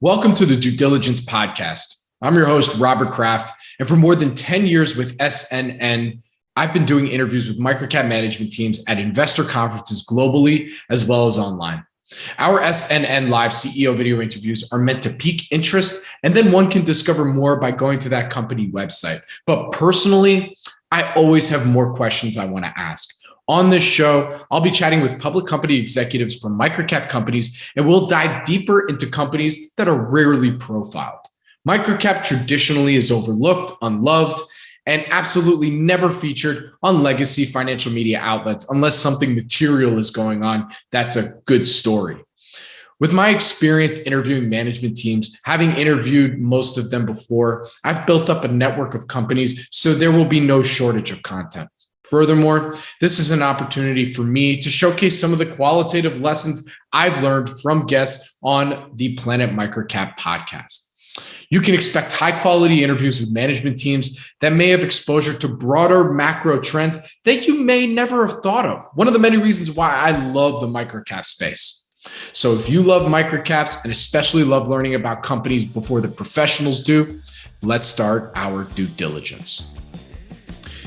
Welcome to the Due Diligence Podcast. I'm your host, Robert Kraft, and for more than 10 years with SNN, I've been doing interviews with MicroCap management teams at investor conferences globally, as well as online. Our SNN Live CEO video interviews are meant to pique interest, and then one can discover more by going to that company website. But personally, I always have more questions I want to ask. On this show, I'll be chatting with public company executives from microcap companies, and we'll dive deeper into companies that are rarely profiled. Microcap traditionally is overlooked, unloved, and absolutely never featured on legacy financial media outlets unless something material is going on. That's a good story. With my experience interviewing management teams, having interviewed most of them before, I've built up a network of companies, so there will be no shortage of content. Furthermore, this is an opportunity for me to showcase some of the qualitative lessons I've learned from guests on the Planet MicroCap podcast. You can expect high-quality interviews with management teams that may have exposure to broader macro trends that you may never have thought of. One of the many reasons why I love the microcap space. So if you love microcaps and especially love learning about companies before the professionals do, let's start our due diligence.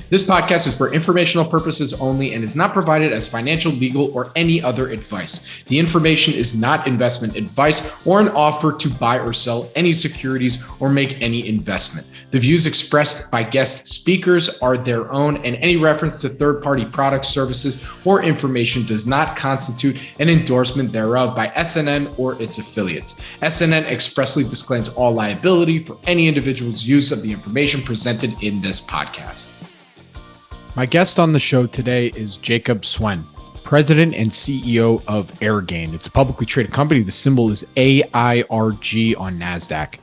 This podcast is for informational purposes only and is not provided as financial, legal, or any other advice. The information is not investment advice or an offer to buy or sell any securities or make any investment. The views expressed by guest speakers are their own, and any reference to third-party products, services, or information does not constitute an endorsement thereof by SNN or its affiliates. SNN expressly disclaims all liability for any individual's use of the information presented in this podcast. My guest on the show today is Jacob Suen, President and CEO of Airgain. It's a publicly traded company. The symbol is AIRG on NASDAQ.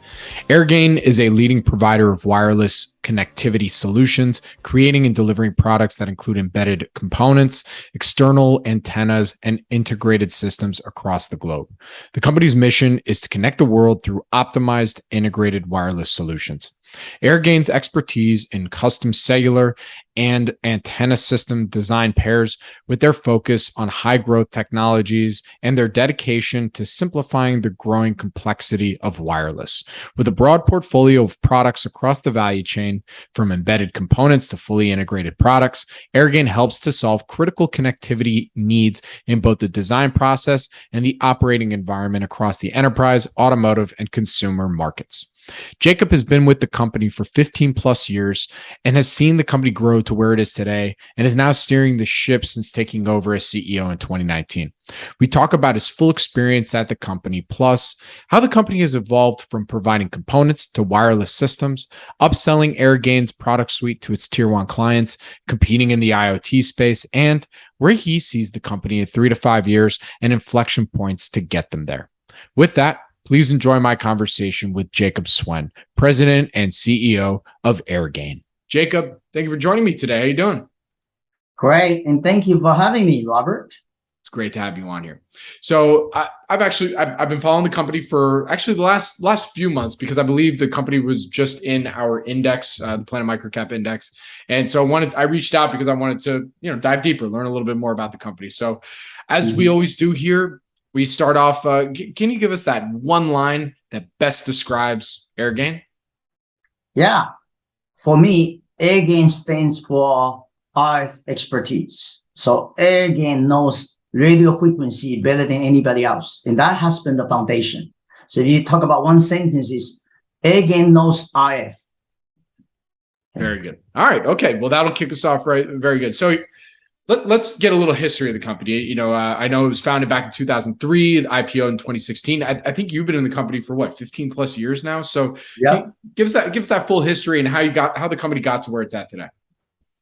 Airgain is a leading provider of wireless connectivity solutions, creating and delivering products that include embedded components, external antennas, and integrated systems across the globe. The company's mission is to connect the world through optimized integrated wireless solutions. Airgain's expertise in custom cellular and antenna system design pairs with their focus on high growth technologies and their dedication to simplifying the growing complexity of wireless. With a broad portfolio of products across the value chain, from embedded components to fully integrated products, Airgain helps to solve critical connectivity needs in both the design process and the operating environment across the enterprise, automotive, and consumer markets. Jacob has been with the company for 15 plus years and has seen the company grow to where it is today and is now steering the ship since taking over as CEO in 2019. We talk about his full experience at the company, plus how the company has evolved from providing components to wireless systems, upselling Airgain's product suite to its tier one clients, competing in the IoT space, and where he sees the company in 3 to 5 years and inflection points to get them there. With that, please enjoy my conversation with Jacob Suen, President and CEO of Airgain. Jacob, thank you for joining me today. How are you doing? Great, and thank you for having me, Robert. It's great to have you on here. So I've been following the company for actually the last few months because I believe the company was just in our index, the Planet MicroCap index, and so I reached out because I wanted to dive deeper, learn a little bit more about the company. So as we always do here, we start off, can you give us that one line that best describes Airgain? Yeah. For me, Airgain stands for RF expertise. So Airgain knows radio frequency better than anybody else. And that has been the foundation. So if you talk about one sentence is Airgain knows RF. Very good. All right. Okay. Well, that'll kick us off right. Very good. So let's get a little history of the company. I know it was founded back in 2003, the IPO in 2016. I think you've been in the company for what, 15 plus years now. So yeah, give us that full history and how the company got to where it's at today.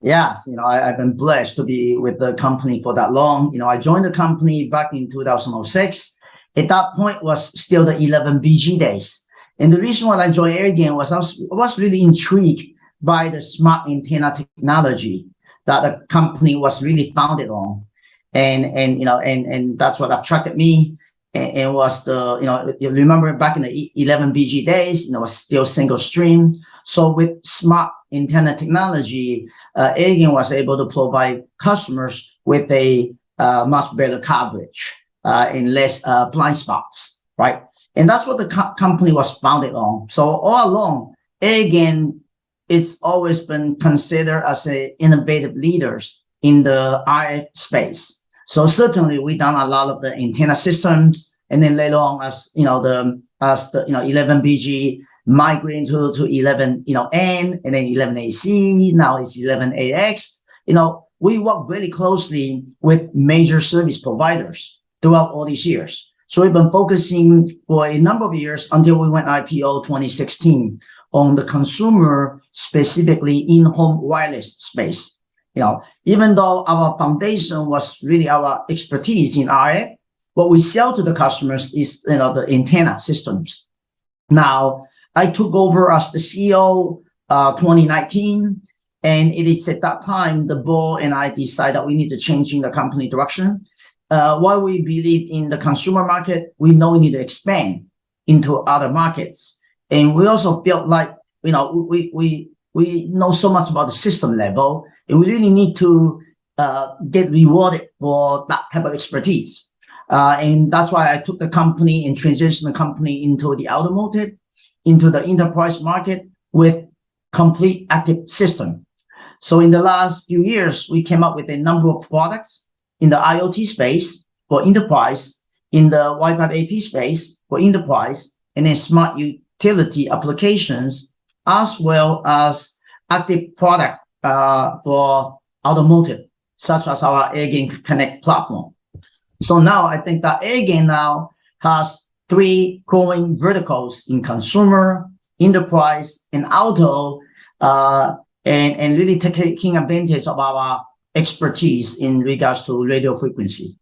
Yes, I've been blessed to be with the company for that long. I joined the company back in 2006. At that point was still the 11 BG days. And the reason why I joined Airgain was I was really intrigued by the smart antenna technology that the company was really founded on. And that's what attracted me. And was you remember back in the 11 BG days, it was still single stream. So with smart antenna technology, Airgain was able to provide customers with a much better coverage and less blind spots, right? And that's what the company was founded on. So all along, Airgain, it's always been considered as a innovative leaders in the RF space. So certainly we done a lot of the antenna systems, and then later on as the 11BG migrating to 11 N, and then 11AC, now it's 11AX. We work very closely with major service providers throughout all these years. So we've been focusing for a number of years until we went IPO 2016 on the consumer, specifically in-home wireless space. Even though our foundation was really our expertise in RF, what we sell to the customers is the antenna systems. Now, I took over as the CEO 2019, and it is at that time the board and I decided that we need to change in the company direction. While we believe in the consumer market, we know we need to expand into other markets, and we also felt like we know so much about the system level, and we really need to get rewarded for that type of expertise. And that's why I took the company and transitioned the company into the automotive, into the enterprise market with complete active system. So in the last few years, we came up with a number of products in the IoT space for enterprise, in the Wi-Fi AP space for enterprise, and then smart utility applications, as well as active product for automotive, such as our Airgain Connect platform. So now I think that Airgain now has 3 growing verticals in consumer, enterprise, and auto, and really taking advantage of our expertise in regards to radio frequency.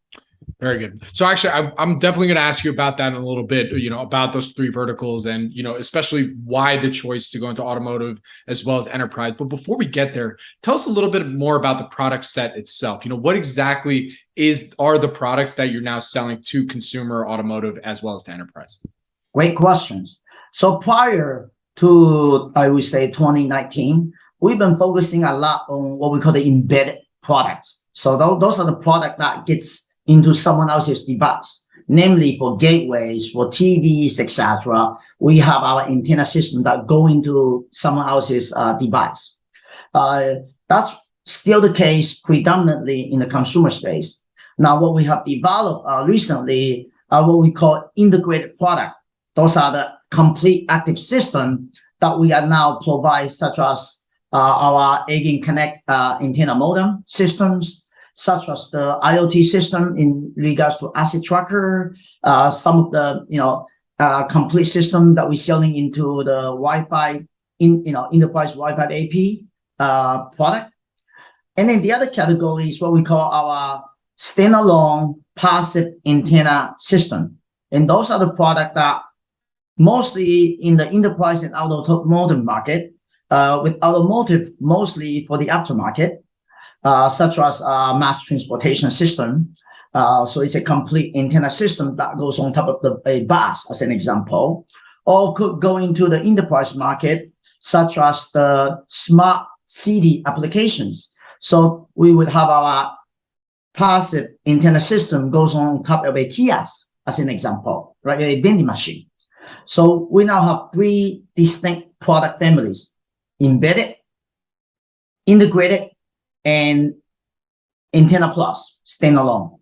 Very good. So actually, I'm definitely going to ask you about that in a little bit, about those 3 verticals and, especially why the choice to go into automotive as well as enterprise. But before we get there, tell us a little bit more about the product set itself. What exactly are the products that you're now selling to consumer, automotive, as well as to enterprise? Great questions. So prior to, I would say, 2019, we've been focusing a lot on what we call the embedded products. So those are the products that gets into someone else's device, namely for gateways, for TVs, etc. We have our antenna system that go into someone else's device. That's still the case predominantly in the consumer space. Now, what we have developed recently are what we call integrated product. Those are the complete active system that we are now provide, such as our Airgain Connect antenna modem systems, such as the IoT system in regards to asset tracker, some of the complete system that we're selling into the Wi-Fi enterprise Wi-Fi AP product. And then the other category is what we call our standalone passive antenna system. And those are the products that mostly in the enterprise and automotive market, with automotive mostly for the aftermarket, such as mass transportation system. So it's a complete antenna system that goes on top of a bus, as an example, or could go into the enterprise market, such as the smart city applications. So we would have our passive antenna system goes on top of a kiosk, as an example, right? A vending machine. So we now have 3 distinct product families: embedded, integrated, and antenna plus standalone.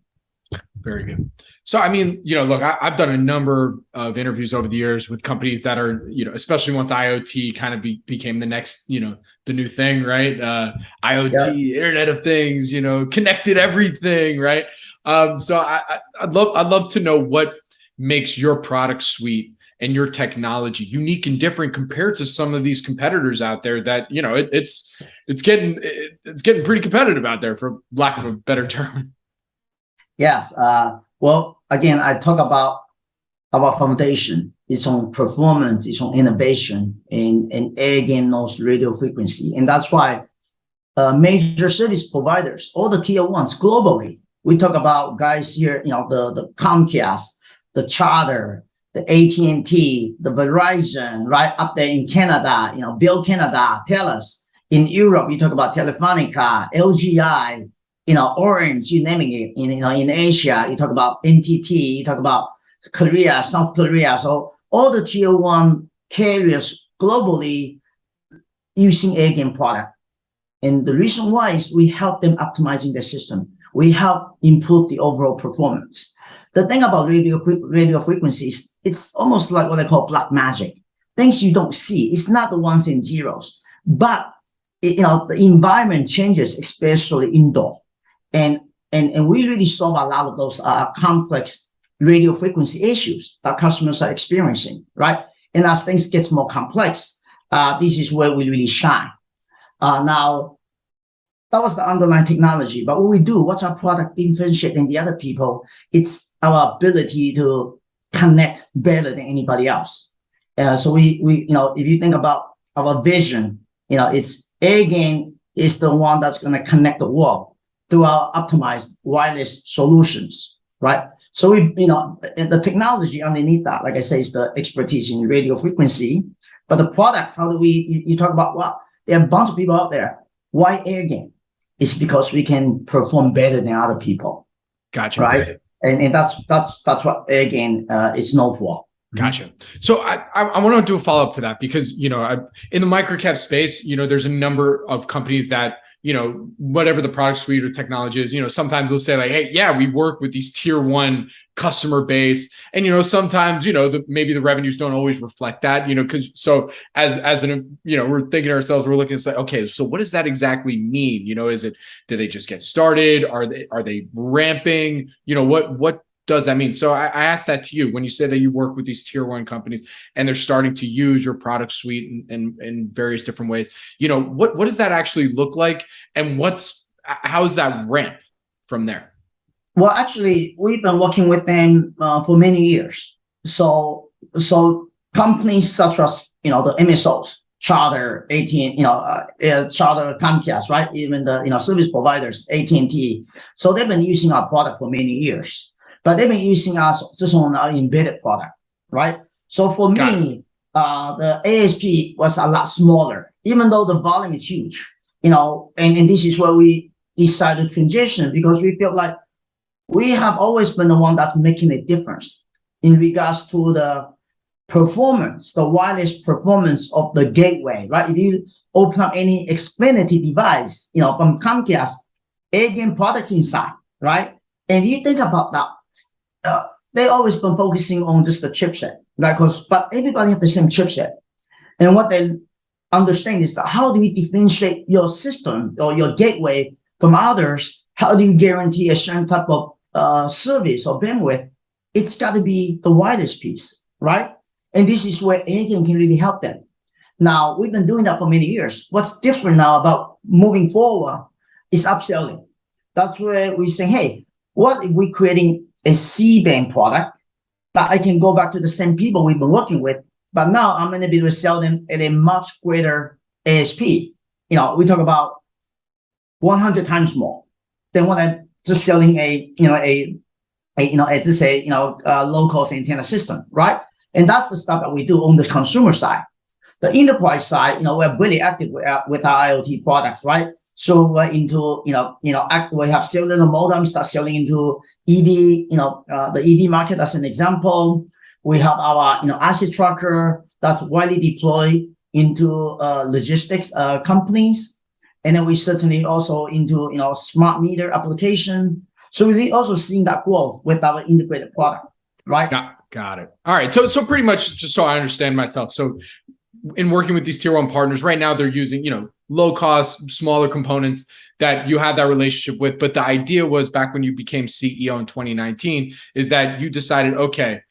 Very good. So, look, I've done a number of interviews over the years with companies that are, especially once IoT kind of became the next, the new thing, right? IoT, Internet of Things, connected everything, right? So I'd love to know what makes your product suite and your technology unique and different compared to some of these competitors out there that, it's getting pretty competitive out there, for lack of a better term. Yes. Well, again, I talk about our foundation. It's on performance, it's on innovation, and Airgain knows radio frequency. And that's why major service providers, all the tier 1s globally, we talk about guys here, the Comcast, the Charter, the AT&T, the Verizon, right up there in Canada, Bell Canada, TELUS. In Europe, you talk about Telefonica, LGI, Orange, you naming it. In Asia, you talk about NTT, you talk about Korea, South Korea. So all the tier one carriers globally using Airgain product. And the reason why is we help them optimizing their system. We help improve the overall performance. The thing about radio frequencies, it's almost like what I call black magic. Things you don't see. It's not the ones and zeros, but the environment changes, especially indoor. And we really solve a lot of those complex radio frequency issues that customers are experiencing, right? And as things get more complex, this is where we really shine. Now, that was the underlying technology. But what we do, what's our product differentiate than the other people? It's our ability to connect better than anybody else. So we if you think about our vision, it's Airgain is the one that's going to connect the world through our optimized wireless solutions, right? So the technology underneath that, like I say, is the expertise in radio frequency. But the product, how do you talk about, well, there are a bunch of people out there. Why Airgain? It's because we can perform better than other people. Gotcha. Right. And that's what Airgain is known for. Gotcha. So I want to do a follow up to that because, in the microcap space, there's a number of companies that, whatever the product suite or technology is, sometimes they'll say like, hey, yeah, we work with these tier one customer base. And, sometimes, maybe the revenues don't always reflect that, because so as an, we're thinking to ourselves, we're looking to say, okay, so what does that exactly mean? Do they just get started? Are they ramping? What does that mean? So I asked that to you when you say that you work with these tier one companies and they're starting to use your product suite in various different ways. What does that actually look like, and how's that ramp from there? Well, actually, we've been working with them for many years. So companies such as the MSOs, Charter, AT&T, Charter, Comcast, right? Even the service providers, AT&T. So they've been using our product for many years. But they've been using us just on our embedded product, right? So for me, the ASP was a lot smaller, even though the volume is huge, and this is where we decided to transition because we feel like we have always been the one that's making a difference in regards to the performance, the wireless performance of the gateway, right? If you open up any Xfinity device, from Comcast, Airgain products inside, right? And you think about that, they always been focusing on just the chipset, right? But everybody have the same chipset. And what they understand is that how do you differentiate your system or your gateway from others? How do you guarantee a certain type of service or bandwidth? It's got to be the wireless piece, right? And this is where Airgain can really help them. Now, we've been doing that for many years. What's different now about moving forward is upselling. That's where we say, hey, what if we're creating a C-band product that I can go back to the same people we've been working with, but now I'm going to be able to sell them at a much greater ASP. We talk about 100 times more than what I'm just selling a low-cost antenna system, right? And that's the stuff that we do on the consumer side. The enterprise side, we're really active with our IoT products, right? So we're into, we have cellular modems that's selling into EV, the EV market as an example. We have our, asset tracker that's widely deployed into logistics companies. And then we certainly also into, smart meter application. So we're also seeing that growth with our integrated product, right? Got it. All right. So pretty much just so I understand myself. So in working with these tier one partners right now, they're using, low cost, smaller components that you have that relationship with. But the idea was back when you became CEO in 2019 is that you decided, okay,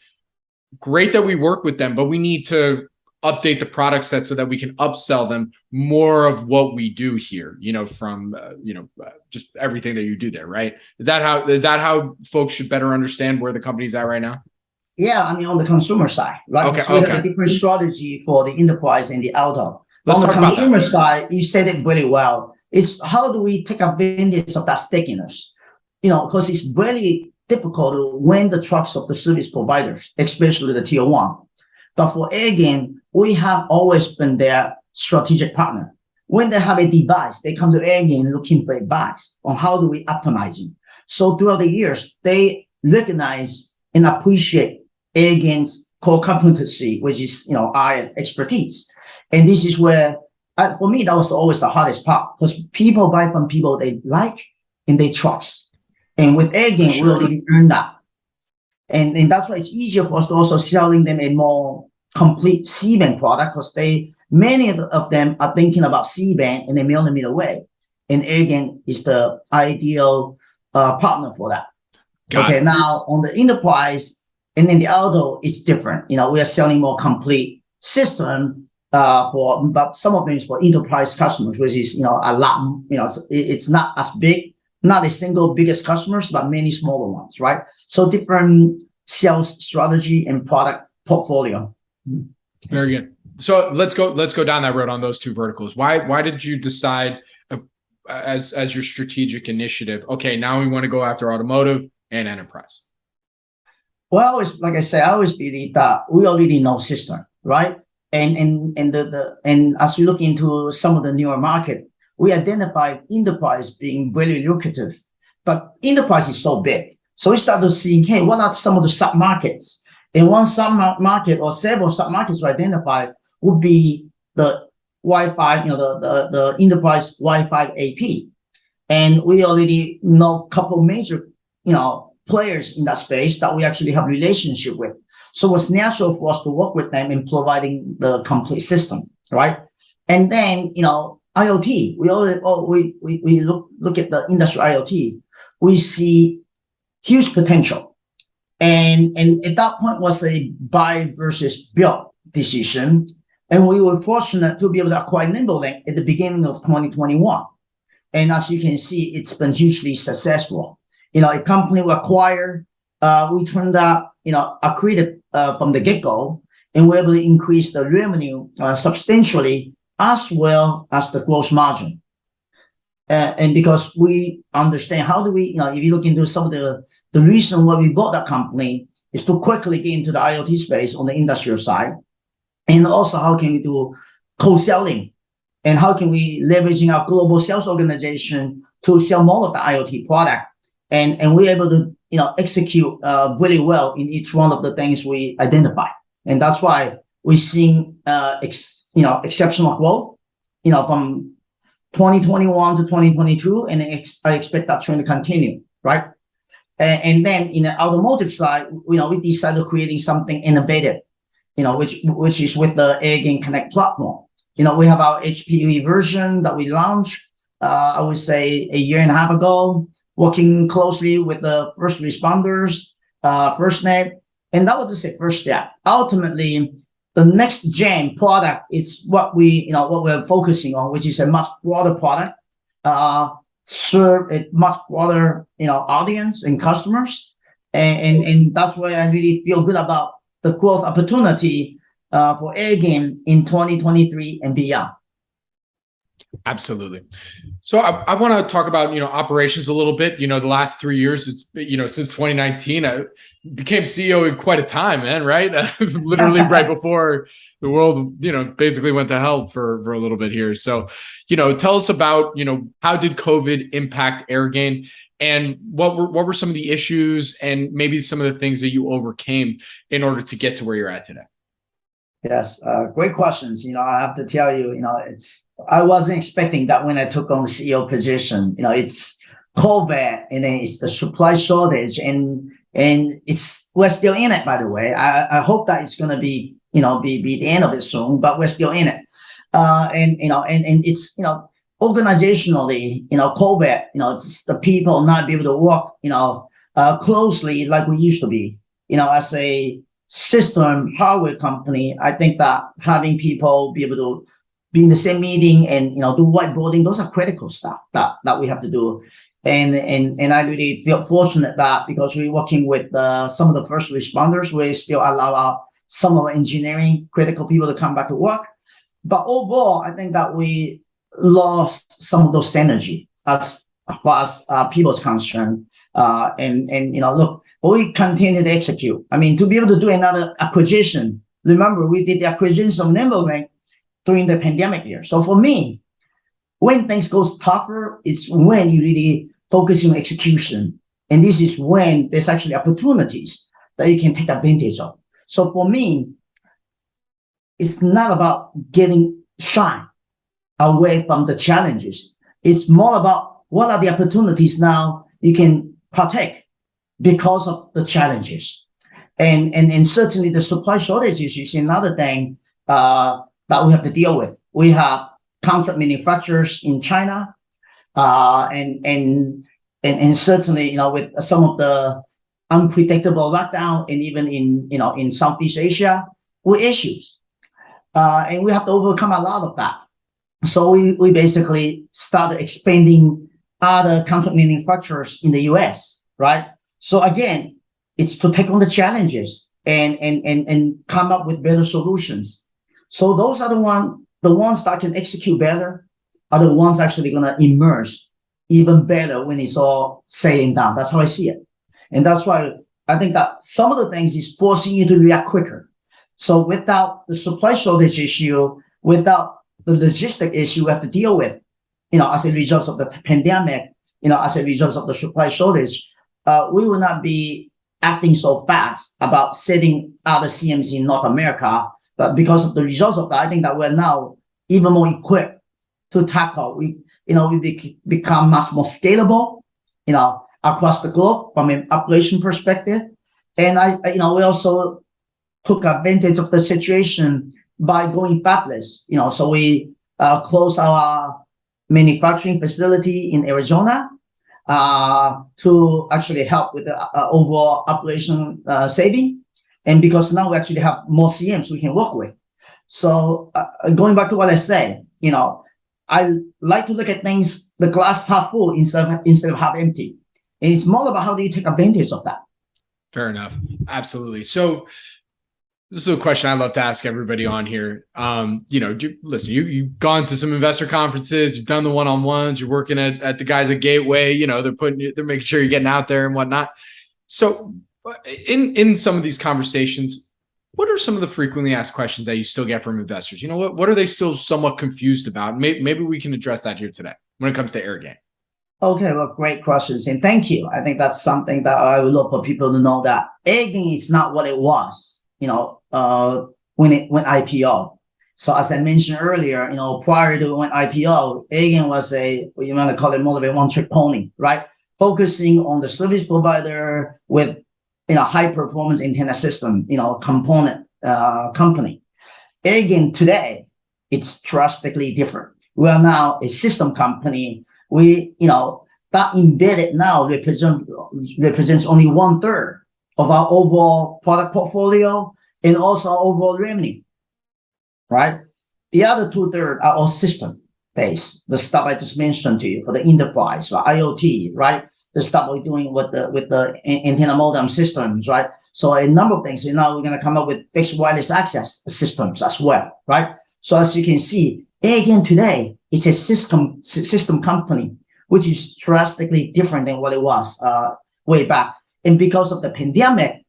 great that we work with them, but we need to update the product set so that we can upsell them more of what we do here, from, just everything that you do there. Right. Is that how folks should better understand where the company's at right now? Yeah, on the consumer side, right? Okay, so we have a different strategy for the enterprise and the auto. Let's on the talk about consumer that. side, you said it really well. It's how do we take advantage of that stickiness? Because it's really difficult to win the trust of the service providers, especially the tier one. But for Airgain, we have always been their strategic partner. When they have a device, they come to Airgain looking for advice on how do we optimize it. So throughout the years, they recognize and appreciate Airgain's core competency, which is, RF expertise. And this is where, for me, that was always the hardest part, because people buy from people they like and they trust. And with Airgain, we already earned that. And that's why it's easier for us to also selling them a more complete C-band product, because many of them are thinking about C-band in a millimeter wave. And Airgain is the ideal partner for that. Now on the enterprise and in the auto, it's different. We are selling more complete system but some of them is for enterprise customers, which is, a lot, it's not as big, not a single biggest customers, but many smaller ones, right? So different sales strategy and product portfolio. Very good. So let's go down that road on those two verticals. Why did you decide as your strategic initiative, okay, now we want to go after automotive and enterprise? Well, like I said, I always believe that we already know system, right? And as we look into some of the newer market, we identify enterprise being very lucrative, but enterprise is so big. So we started seeing, hey, what are some of the sub-markets? And one sub-market or several sub-markets we identified would be the Wi-Fi, the enterprise Wi-Fi AP. And we already know a couple major, players in that space that we actually have relationship with. So it's natural for us to work with them in providing the complete system, right? And then, IoT, we look at the industry IoT, we see huge potential. And at that point was a buy versus build decision. And we were fortunate to be able to acquire NimbeLink at the beginning of 2021. And as you can see, it's been hugely successful. A company we acquired, we turned out, accretive from the get-go, and we're able to increase the revenue substantially, as well as the gross margin. And because we understand how do we, if you look into some of the reason why we bought that company is to quickly get into the IoT space on the industrial side. And also how can we do co-selling, and how can we leveraging our global sales organization to sell more of the IoT product. And we're able to, execute really well in each one of the things we identify. And that's why we're seeing, exceptional growth, from 2021 to 2022. And I expect that trend to continue, right? And then in the automotive side, we decided creating something innovative, which is with the Airgain Connect platform. We have our HPE version that we launched, I would say a year and a half ago, working closely with the first responders, FirstNet. And that was just a first step. Ultimately, the next gen product is what we're focusing on, which is a much broader product, serve a much broader, audience and customers. And that's why I really feel good about the growth opportunity for Airgain in 2023 and beyond. Absolutely. So I want to talk about, operations a little bit. The last 3 years, it's, since 2019, I became CEO in quite a time, man, right? Literally right before the world, basically went to hell for a little bit here. So, tell us about, how did COVID impact Airgain, and what were some of the issues and maybe some of the things that you overcame in order to get to where you're at today? Yes, great questions. I have to tell you, I wasn't expecting that when I took on the CEO position. It's COVID, and then it's the supply shortage, and we're still in it, by the way. I hope that it's gonna be the end of it soon, but we're still in it. And it's organizationally, COVID, it's the people not be able to work, closely like we used to be. As a system hardware company, I think that having people be able to be in the same meeting and do whiteboarding, those are critical stuff that we have to do. And I really feel fortunate that because we're working with some of the first responders, we still allow some of our engineering critical people to come back to work. But overall, I think that we lost some of those synergy as far as people's concerned. Look, we continue to execute. I mean, to be able to do another acquisition. Remember, we did the acquisition of NimbeLink during the pandemic year. So for me, when things goes tougher, it's when you really focus on execution. And this is when there's actually opportunities that you can take advantage of. So for me, it's not about getting shy away from the challenges. It's more about what are the opportunities now you can partake because of the challenges. And certainly the supply shortages is another thing that we have to deal with. We have contract manufacturers in China, and certainly, with some of the unpredictable lockdown, and even in Southeast Asia, with issues. And we have to overcome a lot of that. So we basically started expanding other contract manufacturers in the US, right? So again, it's to take on the challenges and come up with better solutions. So those are the ones that can execute better are the ones actually going to emerge even better when it's all said and done. That's how I see it. And that's why I think that some of the things is forcing you to react quicker. So without the supply shortage issue, without the logistic issue we have to deal with, as a result of the pandemic, as a result of the supply shortage, we will not be acting so fast about setting other CMs in North America. But because of the results of that, I think that we're now even more equipped to tackle. We become much more scalable, across the globe from an operation perspective. And we also took advantage of the situation by going fabless. So we closed our manufacturing facility in Arizona to actually help with the overall operation saving. And because now we actually have more CMs we can work with. So going back to what I said, I like to look at things, the glass half full instead of half empty. And it's more about how do you take advantage of that. Fair enough. Absolutely. So this is a question I love to ask everybody on here. Listen, you've gone to some investor conferences, you've done the one-on-ones, you're working at the guys at Gateway, they're making sure you're getting out there and whatnot. So in some of these conversations, what are some of the frequently asked questions that you still get from investors? What are they still somewhat confused about? Maybe we can address that here today when it comes to Airgain. Okay, well, great questions. And thank you. I think that's something that I would love for people to know, that Airgain is not what it was, when it went IPO. So as I mentioned earlier, prior to when IPO, Airgain was you want to call it more of a one-trick pony, right? Focusing on the service provider with, high performance antenna system, component company. Airgain today, it's drastically different. We are now a system company. We, that embedded now represents only 1/3 of our overall product portfolio and also our overall revenue, right? The other 2/3 are all system based. The stuff I just mentioned to you for the enterprise, or IoT, right? The stuff we're doing with the antenna modem systems, right? So a number of things. Now we're going to come up with fixed wireless access systems as well, right? So as you can see, Airgain today is a system company, which is drastically different than what it was way back. And because of the pandemic,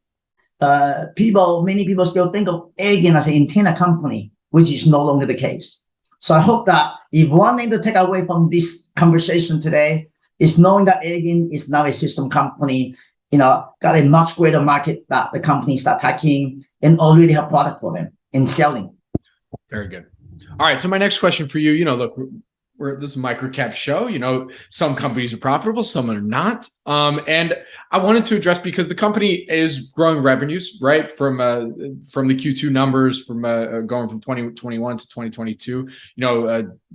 many people still think of Airgain as an antenna company, which is no longer the case. So I hope that if one thing to take away from this conversation today is knowing that Airgain is now a system company, got a much greater market that the companies are attacking and already have product for them and selling. Very good. All right. So my next question for you, look, this is a MicroCap show. Some companies are profitable, some are not. And I wanted to address, because the company is growing revenues, right? From the Q2 numbers, from going from 2021 to 2022,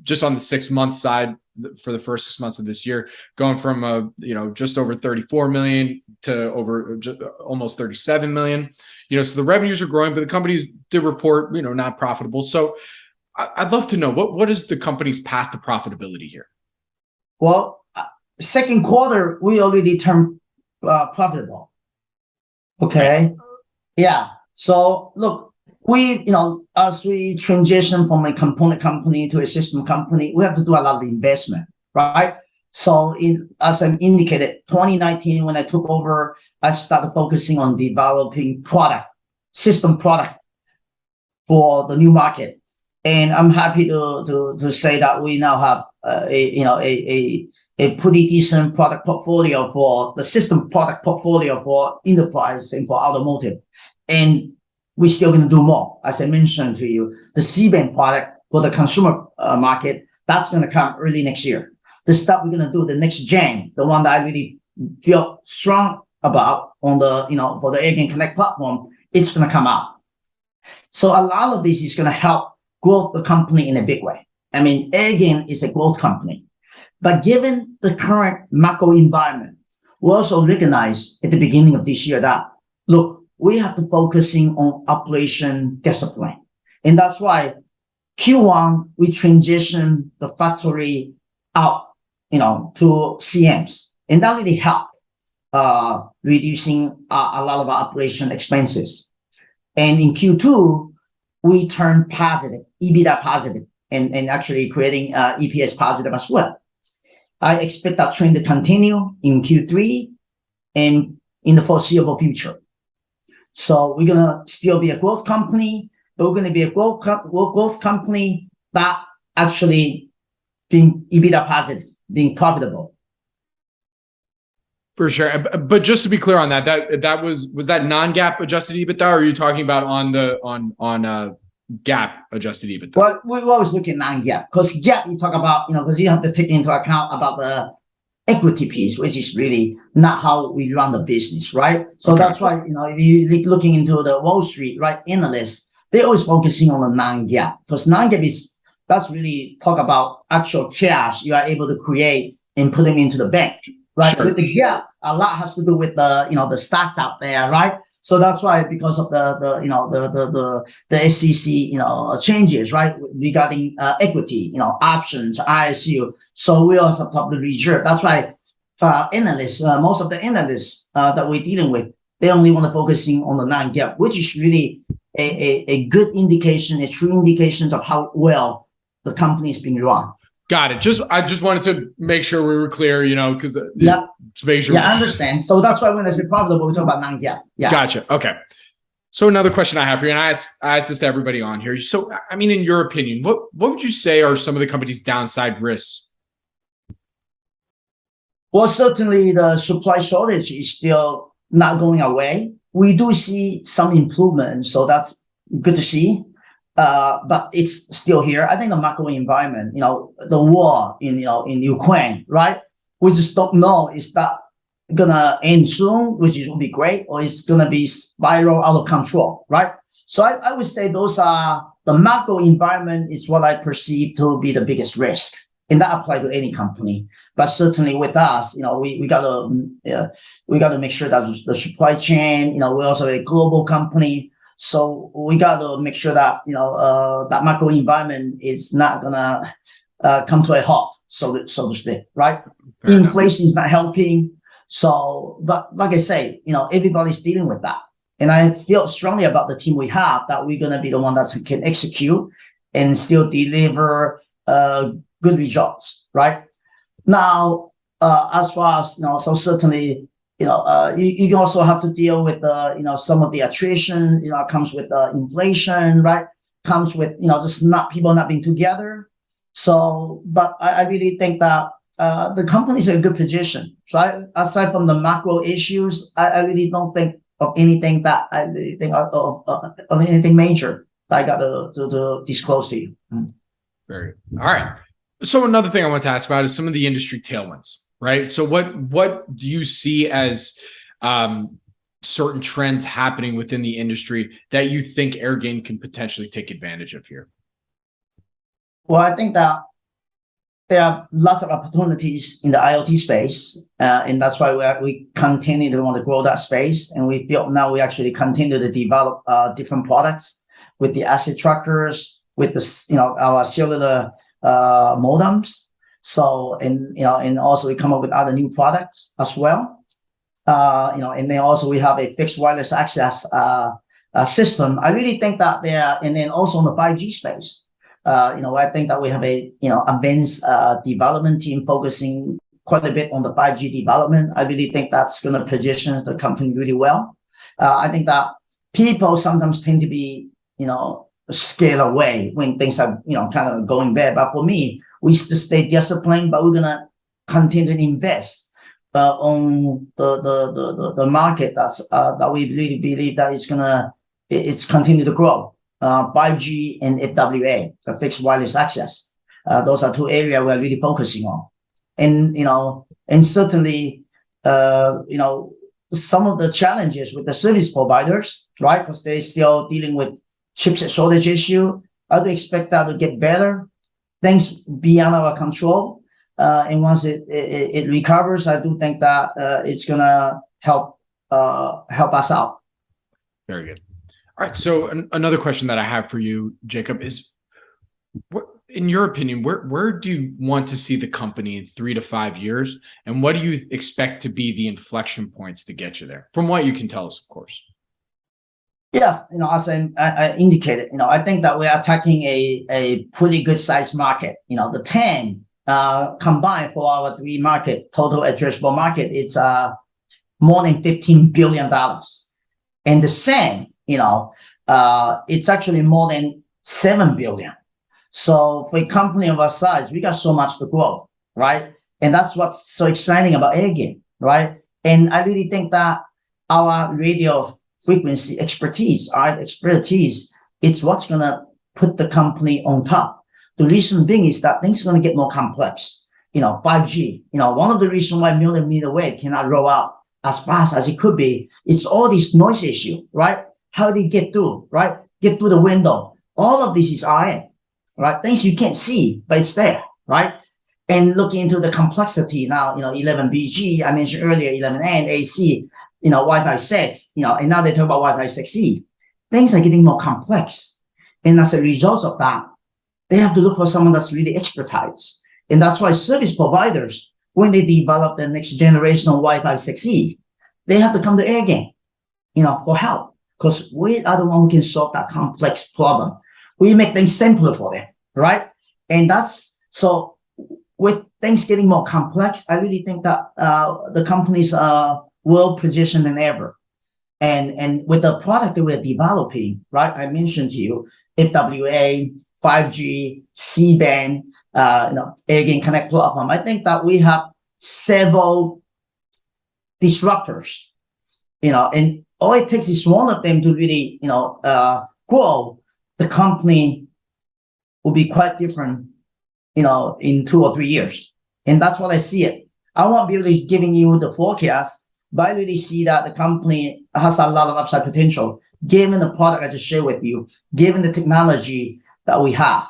just on the 6-month side for the first 6 months of this year, going from, just over 34 million to over almost 37 million, so the revenues are growing, but the companies did report, not profitable. So I'd love to know what is the company's path to profitability here? Well, second quarter, we already turned profitable. Okay. Yeah. So look, as we transition from a component company to a system company, we have to do a lot of investment, right? So as I indicated, 2019, when I took over, I started focusing on developing system product for the new market. And I'm happy to say that we now have a pretty decent product portfolio for the system product portfolio for enterprise and for automotive. And we're still going to do more. As I mentioned to you, the C-band product for the consumer market, that's going to come early next year. The stuff we're going to do, the next gen, the one that I really feel strong about on the, for the Airgain Connect platform, it's going to come out. So a lot of this is going to help grow the company in a big way. I mean, Airgain is a growth company, but given the current macro environment, we also recognize at the beginning of this year that, look, we have to focusing on operation discipline. And that's why Q1, we transition the factory out, to CMs. And that really helped reducing a lot of our operation expenses. And in Q2, we turned positive, EBITDA positive, and actually creating EPS positive as well. I expect that trend to continue in Q3 and in the foreseeable future. So we're going to still be a growth company, but we're going to be a growth company that actually being EBITDA positive, being profitable. For sure. But just to be clear on that was that non-GAAP adjusted EBITDA, or are you talking about on GAAP adjusted EBITDA? Well, we always look at non-GAAP, because GAAP, you talk about, because you have to take into account about the equity piece, which is really not how we run the business, right? So okay. That's why, if you're looking into the Wall Street, right, analysts, they're always focusing on the non-GAAP, because non-GAAP that's really talk about actual cash you are able to create and put them into the bank, right? Sure. With the GAAP, a lot has to do with the, the stocks out there, right? So that's why, because of the SEC, changes, right, regarding equity, options, ISU. So we also have public reserve. That's why analysts, most of the analysts that we're dealing with, they only want to focusing on the non-GAAP, which is really a good indication, a true indication of how well the company is being run. Got it. I just wanted to make sure we were clear, because to make sure. Yeah, I understand. So that's why when I say profitable, we talk about non-GAAP. Yeah. Gotcha. Okay. So another question I have for you, and I asked this to everybody on here. So, I mean, in your opinion, what would you say are some of the company's downside risks? Well, certainly the supply shortage is still not going away. We do see some improvement, so that's good to see. But it's still here. I think the macro environment, the war in Ukraine, right? We just don't know, is that gonna end soon, which will be great, or it's gonna be spiral out of control, right? So I would say those are the macro environment is what I perceive to be the biggest risk, and that applies to any company. But certainly with us, we gotta make sure that the supply chain, we're also a global company. So we got to make sure that, that macro environment is not going to come to a halt, so to speak, right? Inflation is not helping. So, but like I say, everybody's dealing with that. And I feel strongly about the team we have, that we're going to be the one that can execute and still deliver good results, right? Now, as far as, so certainly, you also have to deal with some of the attrition, comes with inflation, right? Comes with, just people not being together. So, but I really think that the company's in a good position. So aside from the macro issues, I really don't think of anything that I really think of anything major that I got to disclose to you. Very good. All right. So another thing I want to ask about is some of the industry tailwinds. Right. So what do you see as certain trends happening within the industry that you think Airgain can potentially take advantage of here? Well, I think that there are lots of opportunities in the IoT space, and that's why we continue to want to grow that space. And we feel now we actually continue to develop different products with the asset trackers, with the our cellular modems. So, and also we come up with other new products as well. And then also we have a fixed wireless access system. I really think that and then also in the 5G space, I think that we have a, advanced development team focusing quite a bit on the 5G development. I really think that's going to position the company really well. I think that people sometimes tend to be, scared away when things are, kind of going bad. But for me, we still stay disciplined, but we're gonna continue to invest on the market that we really believe that is gonna it's continued to grow. 5G and FWA, the fixed wireless access. Those are two areas we're really focusing on. And certainly, some of the challenges with the service providers, right? Because they're still dealing with chipset shortage issue. I do expect that to get better. Things beyond our control. And once it recovers, I do think that it's gonna help us out. Very good. All right. So another question that I have for you, Jacob, is in your opinion, where do you want to see the company in 3 to 5 years? And what do you expect to be the inflection points to get you there? From what you can tell us, of course. Yes, as I indicated, I think that we are attacking a pretty good sized market. The TAM combined for our three market, total addressable market, it's more than $15 billion. And the SAM, it's actually more than 7 billion. So for a company of our size, we got so much to grow, right? And that's what's so exciting about Airgain, right? And I really think that our radio frequency expertise, our expertise, it's what's going to put the company on top. The reason being is that things are going to get more complex. 5G, one of the reasons why millimeter wave cannot roll out as fast as it could be, it's all this noise issue, right? How do you get through, right? Get through the window. All of this is RF, right? Things you can't see, but it's there, right? And looking into the complexity now, 11BG, I mentioned earlier, 11N, AC, Wi-Fi 6, and now they talk about Wi-Fi 6E. Things are getting more complex. And as a result of that, they have to look for someone that's really expertise. And that's why service providers, when they develop the next generation of Wi-Fi 6E, they have to come to Airgain, for help. Because we are the one who can solve that complex problem. We make things simpler for them, right? And so with things getting more complex, I really think that the companies are well positioned than ever. And with the product that we're developing, right? I mentioned to you, FWA, 5G, C-band, Airgain Connect platform. I think that we have several disruptors, and all it takes is one of them to really, grow. The company will be quite different, in 2 or 3 years. And that's what I see it. I won't be really giving you the forecast, but I really see that the company has a lot of upside potential, given the product I just shared with you, given the technology that we have.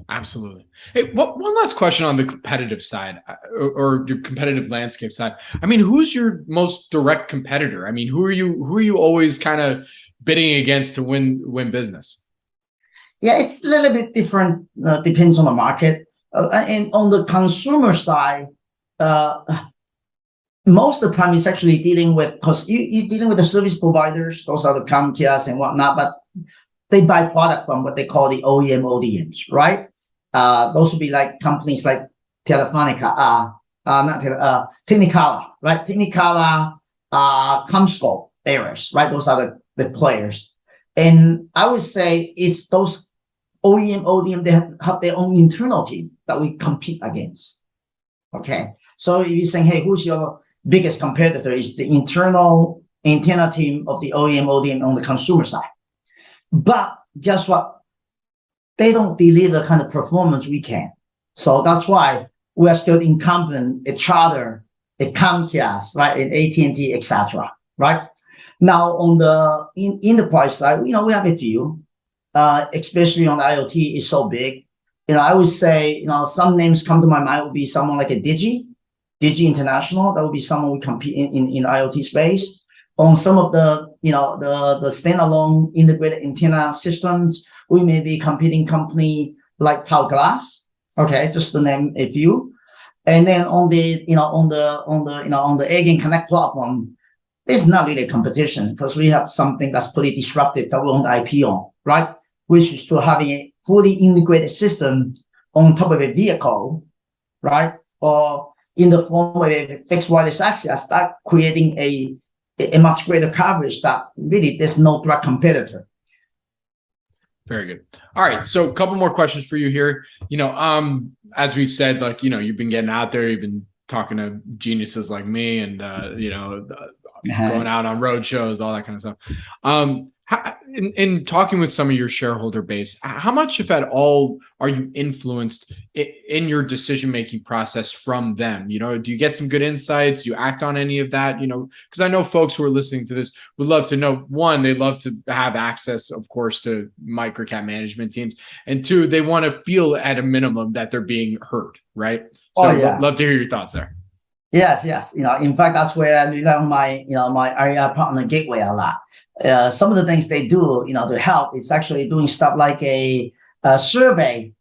Absolutely. Hey, one last question on the competitive side or your competitive landscape side. I mean, who's your most direct competitor? I mean, who are you always kind of bidding against to win business? Yeah, it's a little bit different. Depends on the market. And on the consumer side, most of the time it's actually dealing with, because you're dealing with the service providers. Those are the Comcast and whatnot, but they buy product from what they call the OEM ODMs, right? Those would be like companies like Telefonica, Technicolor, right? Technicolor, Comscope, AIRG, right? Those are the players. And I would say it's those OEM, ODM, they have their own internal team that we compete against. Okay. So if you're saying, hey, who's your biggest competitor? Is the internal antenna team of the OEM, ODM on the consumer side. But guess what? They don't deliver the kind of performance we can. So that's why we are still incumbent at Charter, at Comcast, right, at AT&T, etc. Right? Now on the enterprise side, we have a few, especially on the IoT is so big. I would say, some names come to my mind would be someone like a Digi International. That would be someone we compete in IoT space. On some of the standalone integrated antenna systems, we may be competing company like Tau Glass. Okay, just to name a few. And then on the Airgain Connect platform, it's not really a competition because we have something that's pretty disruptive that we own the IP on, right? Which is to having a fully integrated system on top of a vehicle, right? Or in the form of a fixed wireless access, that creating a much greater coverage that really there's no direct competitor. Very good. All right. So a couple more questions for you here. As we said, you've been getting out there, you've been talking to geniuses like me and, going out on road shows, all that kind of stuff. In talking with some of your shareholder base, how much, if at all, are you influenced in your decision-making process from them? Do you get some good insights? Do you act on any of that? Because I know folks who are listening to this would love to know, one, they love to have access, of course, to MicroCap management teams. And two, they want to feel at a minimum that they're being heard, right? So love to hear your thoughts there. Yes. In fact, that's where I rely on my area partner gateway a lot. Some of the things they do, to help is actually doing stuff like a survey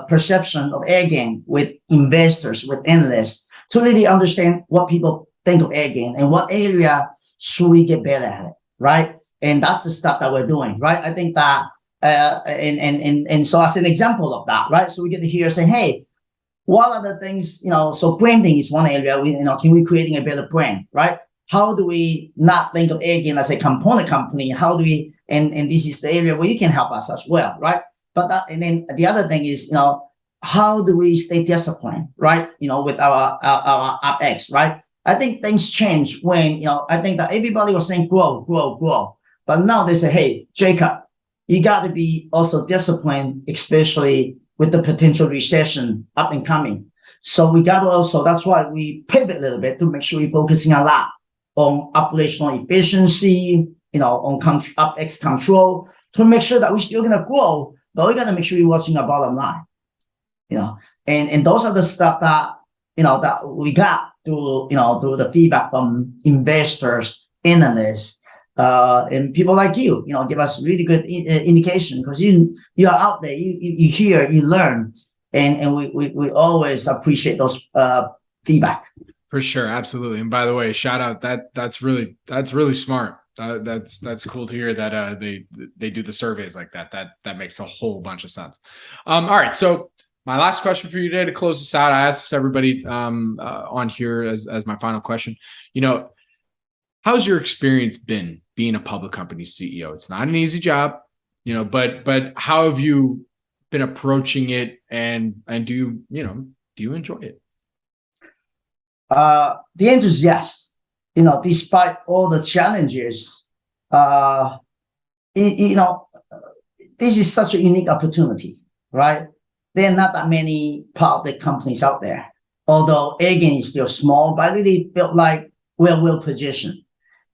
perception of Airgain with investors, with analysts, to really understand what people think of Airgain and what area should we get better at it, right? And that's the stuff that we're doing, right? I think that, and so as an example of that, right? So we get to hear saying, hey, what are the things, so branding is one area, can we creating a better brand, right? How do we not think of Airgain as a component company? How do we, and this is the area where you can help us as well, right? And then the other thing is, how do we stay disciplined, right? With our OpEx, right? I think things change when, I think that everybody was saying grow. But now they say, hey, Jacob, you got to be also disciplined, especially with the potential recession up and coming. So we got to also, that's why we pivot a little bit to make sure we're focusing a lot on operational efficiency, on OpEx control, to make sure that we're still going to grow, but we got to make sure we're watching our bottom line, and those are the stuff that, that we got through the feedback from investors, analysts, and people like you, give us really good indication, because you are out there, you hear, you learn, and we always appreciate those feedback. For sure, absolutely. And by the way, shout out, that's really smart. That's cool to hear that they do the surveys like that. That makes a whole bunch of sense. All right, so my last question for you today to close this out, I asked this everybody on here as my final question. How's your experience been being a public company CEO? It's not an easy job, but how have you been approaching it, and do you enjoy it? The answer is yes. Despite all the challenges, this is such a unique opportunity, right? There are not that many public companies out there. Although Airgain is still small, but I really felt like we're well positioned.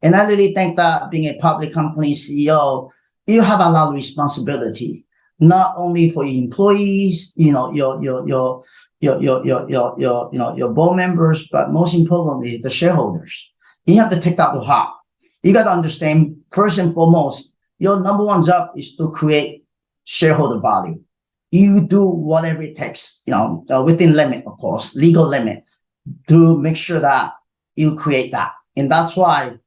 And I really think that being a public company CEO, you have a lot of responsibility, not only for your employees, your board members, but most importantly, the shareholders. You have to take that to heart. You got to understand, first and foremost, your number one job is to create shareholder value. You do whatever it takes, within limit, of course, legal limit, to make sure that you create that. And that's why,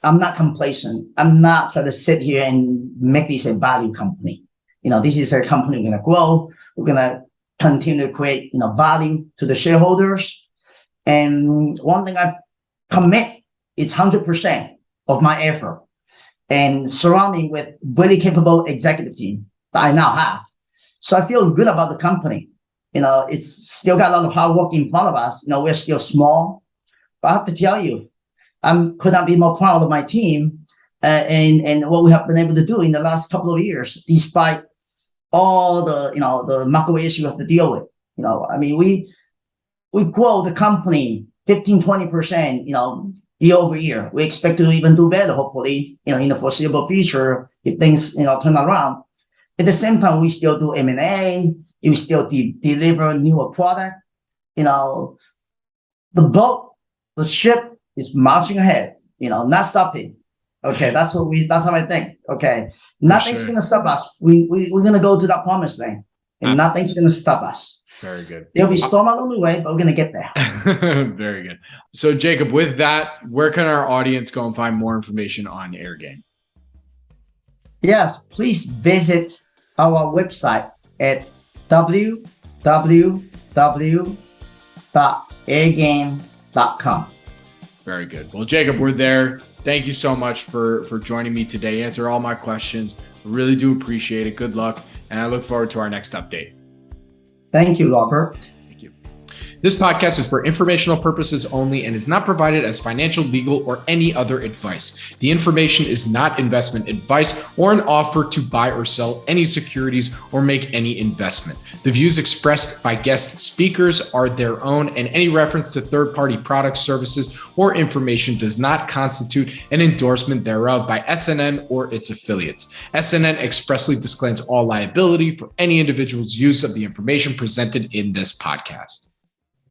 I'm not complacent. I'm not trying to sit here and make this a value company. This is a company we're going to grow. We're going to continue to create, value to the shareholders. And one thing I commit is 100% of my effort, and surrounding with really capable executive team that I now have. So I feel good about the company. It's still got a lot of hard work in front of us. We're still small, but I have to tell you, I could not be more proud of my team and what we have been able to do in the last couple of years, despite all the macro issues we have to deal with. We grow the company 15-20%, year over year. We expect to even do better, hopefully, in the foreseeable future if things, turn around. At the same time, we still do M&A. We still deliver newer product. The boat, the ship is marching ahead, not stopping. Okay, that's how I think. Okay, nothing's gonna stop us. We're gonna go to that promised land, and nothing's gonna stop us. Very good. There'll be storm along the way, but we're gonna get there. Very good. So, Jacob, with that, where can our audience go and find more information on Airgain? Yes, please visit our website at www.airgain.com. Very good. Well, Jacob, we're there. Thank you so much for joining me today. Answer all my questions. I really do appreciate it. Good luck. And I look forward to our next update. Thank you, Robert. Thank you. This podcast is for informational purposes only and is not provided as financial, legal, or any other advice. The information is not investment advice or an offer to buy or sell any securities or make any investment. The views expressed by guest speakers are their own, and any reference to third-party products, services, or information does not constitute an endorsement thereof by SNN or its affiliates. SNN expressly disclaims all liability for any individual's use of the information presented in this podcast.